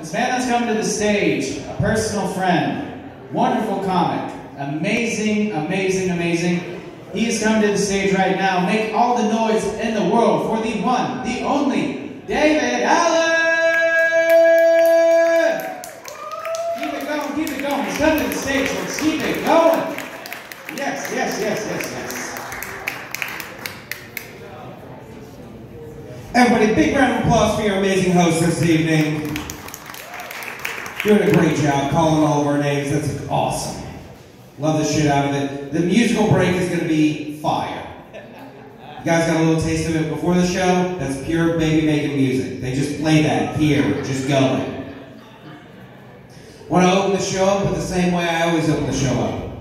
This man that's come to the stage, a personal friend, wonderful comic, amazing, amazing, amazing. He's come to the stage right now. Make all the noise in the world for the one, the only, David Allen! Keep it going, keep it going. He's come to the stage, let's keep it going. Yes, yes, yes, yes, yes. Everybody, big round of applause for your amazing host this evening. Doing a great job calling all of our names. That's awesome. Love the shit out of it. The musical break is going to be fire. You guys got a little taste of it before the show? That's pure baby making music. They just play that here, just going. Want to open the show up with the same way I always open the show up.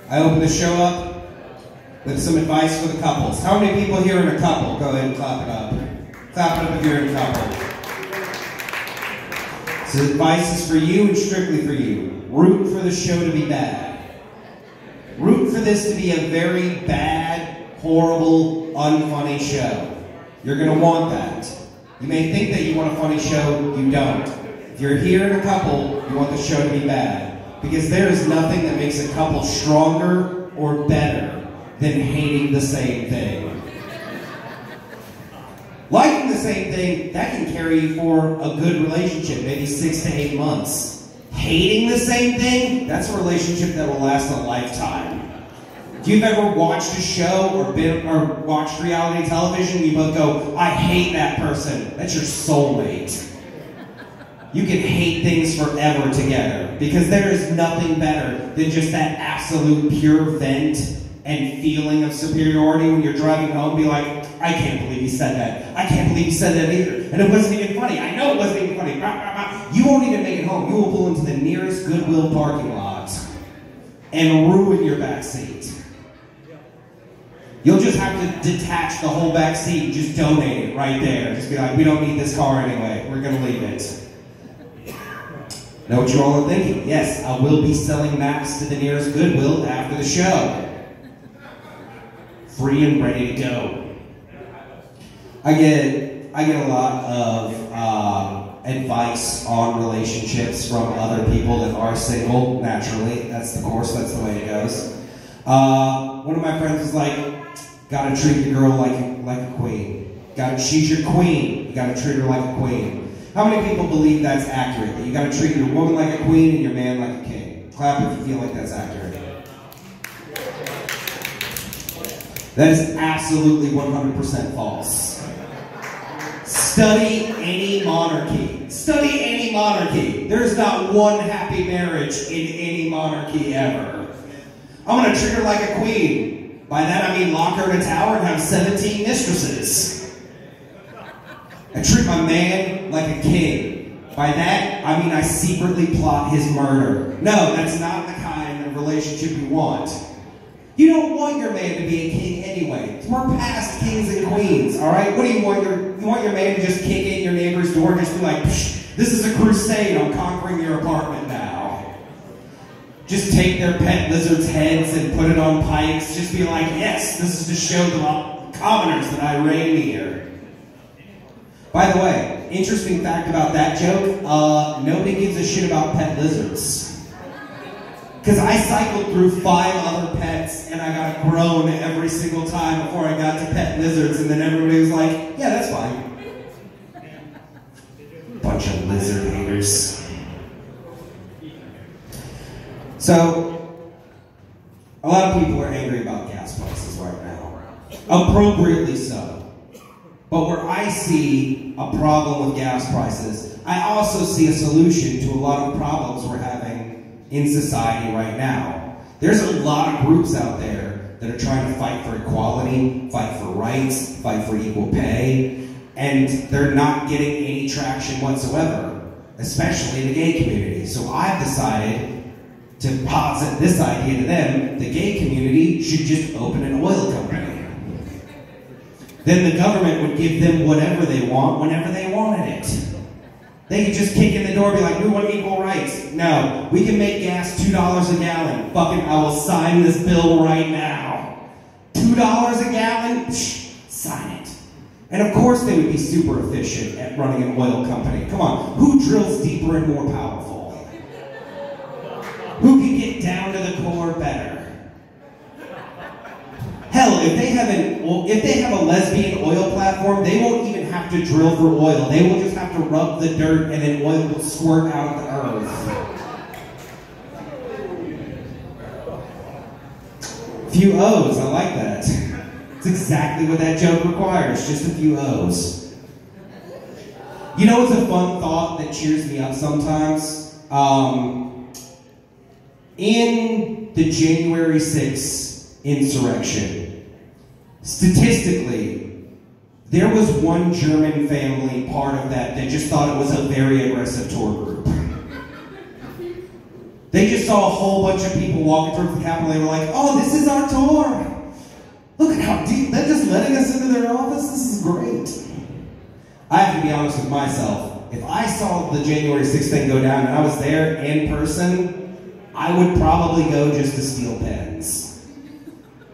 I open the show up with some advice for the couples. How many people here are in a couple? Go ahead and clap it up. Clap it up if you're in a couple. So advice is for you and strictly for you. Root for the show to be bad. Root for this to be a very bad, horrible, unfunny show. You're going to want that. You may think that you want a funny show, you don't. If you're here in a couple, you want the show to be bad. Because there is nothing that makes a couple stronger or better than hating the same thing. Liking the same thing, that can carry you for a good relationship, maybe 6 to 8 months. Hating the same thing, that's a relationship that will last a lifetime. If you've ever watched a show or watched reality television, you both go, I hate that person. That's your soulmate. You can hate things forever together because there is nothing better than just that absolute pure vent and feeling of superiority when you're driving home. Be like, I can't believe he said that. I can't believe he said that either. And it wasn't even funny. I know it wasn't even funny. You won't even make it home. You will pull into the nearest Goodwill parking lot and ruin your back seat. You'll just have to detach the whole back seat and just donate it right there. Just be like, we don't need this car anyway. We're going to leave it. Know what you all are thinking? Yes, I will be selling maps to the nearest Goodwill after the show. Free and ready to go. I get a lot of advice on relationships from other people that are single, naturally. That's the course, that's the way it goes. One of my friends was like, gotta treat the girl like a queen. She's your queen, you gotta treat her like a queen. How many people believe that's accurate? That you gotta treat your woman like a queen and your man like a king? Clap if you feel like that's accurate. That is absolutely 100% false. Study any monarchy. Study any monarchy. There's not one happy marriage in any monarchy ever. I'm gonna treat her like a queen. By that I mean lock her in a tower and have 17 mistresses. I treat my man like a king. By that, I mean I secretly plot his murder. No, that's not the kind of relationship you want. You don't want your man to be a king anyway. We're past kings and queens, all right? What do you want? You want your man to just kick in your neighbor's door, just be like, psh, this is a crusade, I'm conquering your apartment now. Just take their pet lizards' heads and put it on pikes. Just be like, yes, this is to show the commoners that I reign here. By the way, interesting fact about that joke, nobody gives a shit about pet lizards. Because I cycled through 5 other pets and I got grown every single time before I got to pet lizards, and then everybody was like, yeah, that's fine. Bunch of lizard haters. So, a lot of people are angry about gas prices right now. Appropriately so. But where I see a problem with gas prices, I also see a solution to a lot of problems we're having in society right now. There's a lot of groups out there that are trying to fight for equality, fight for rights, fight for equal pay, and they're not getting any traction whatsoever, especially in the gay community. So I've decided to posit this idea to them: the gay community should just open an oil company. Then the government would give them whatever they want whenever they wanted it. They could just kick in the door and be like, we want equal rights. No, we can make gas $2 a gallon. Fucking, I will sign this bill right now. $2 a gallon? Psh, sign it. And of course they would be super efficient at running an oil company. Come on, who drills deeper and more powerful? Who can get down to the core better? Hell, if they have a lesbian oil platform, they won't even have to drill for oil. They will just have to rub the dirt and then oil will squirt out of the earth. Few O's, I like that. It's exactly what that joke requires, just a few O's. You know what's a fun thought that cheers me up sometimes? In the January 6th insurrection, statistically, there was one German family part of that just thought it was a very aggressive tour group. They just saw a whole bunch of people walking towards the Capitol. They were like, oh, this is our tour. Look at how deep, they're just letting us into their office. This is great. I have to be honest with myself. If I saw the January 6th thing go down and I was there in person, I would probably go just to steal pens.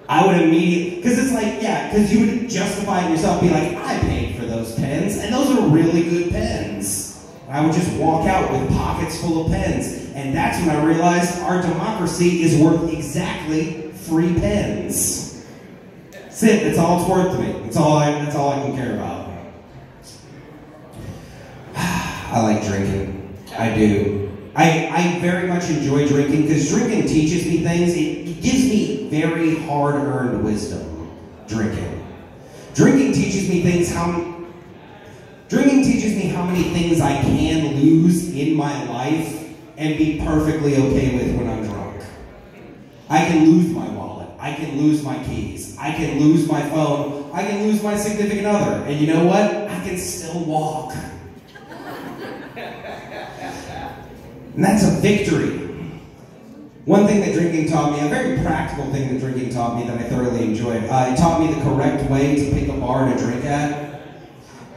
I would immediately, because it's like, yeah, because you would justify it yourself, be like, I paid for those pens, and those are really good pens. I would just walk out with pockets full of pens. And that's when I realized our democracy is worth exactly free pens. That's it. That's all it's worth to me. That's all I can care about. I like drinking. I do. I very much enjoy drinking because drinking teaches me things. It gives me very hard-earned wisdom. Drinking teaches me things. Drinking teaches me how many things I can lose in my life and be perfectly okay with when I'm drunk. I can lose my wallet. I can lose my keys. I can lose my phone. I can lose my significant other. And you know what? I can still walk. And that's a victory. One thing that drinking taught me, a very practical thing that drinking taught me that I thoroughly enjoyed, it taught me the correct way to pick a bar to drink at.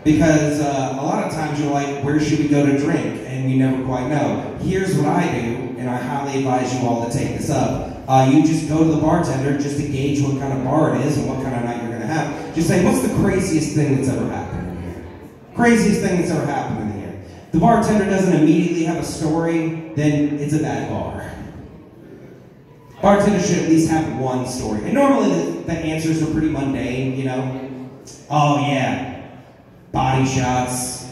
Because a lot of times you're like, where should we go to drink? And you never quite know. Here's what I do, and I highly advise you all to take this up. You just go to the bartender just to gauge what kind of bar it is and what kind of night you're going to have. Just say, what's the craziest thing that's ever happened in here? Craziest thing that's ever happened in here. If the bartender doesn't immediately have a story, then it's a bad bar. Bartender should at least have one story. And normally the answers are pretty mundane, you know. Oh yeah. Body shots,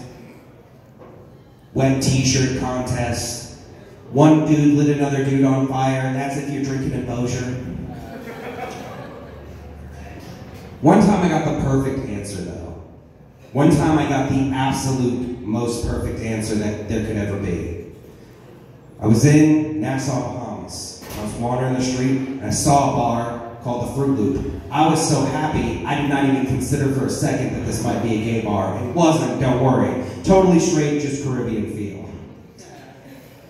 wet t-shirt contest, one dude lit another dude on fire, that's if you're drinking in Bossier. One time I got the perfect answer though. One time I got the absolute most perfect answer that there could ever be. I was in Nassau, Bahamas. I was wandering the street and I saw a bar called the Fruit Loop. I was so happy, I did not even consider for a second that this might be a gay bar. It wasn't, don't worry. Totally straight, just Caribbean feel.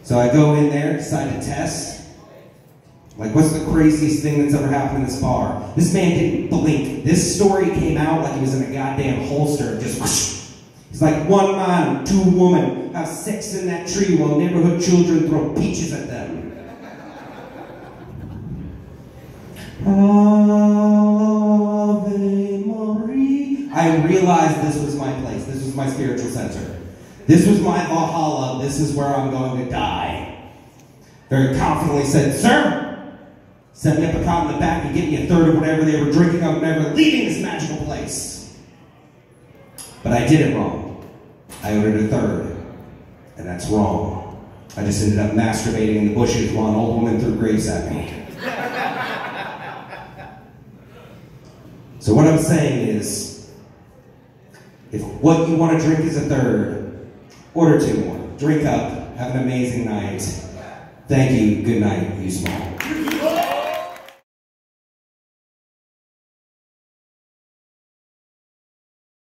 So I go in there, decide to test. Like, what's the craziest thing that's ever happened in this bar? This man didn't blink. This story came out like he was in a goddamn holster. Just whoosh. He's like, one man, two women have sex in that tree while neighborhood children throw peaches at them. Ave Maria. I realized this was my place. This was my spiritual center. This was my Valhalla. This is where I'm going to die. Very confidently said, sir, set me up a cot in the back and get me a third of whatever they were drinking. I'm never leaving this magical place. But I did it wrong. I ordered a third. And that's wrong. I just ended up masturbating in the bushes while an old woman threw grapes at me. So what I'm saying is, if what you want to drink is a third, order two more. Drink up. Have an amazing night. Thank you. Good night, you small.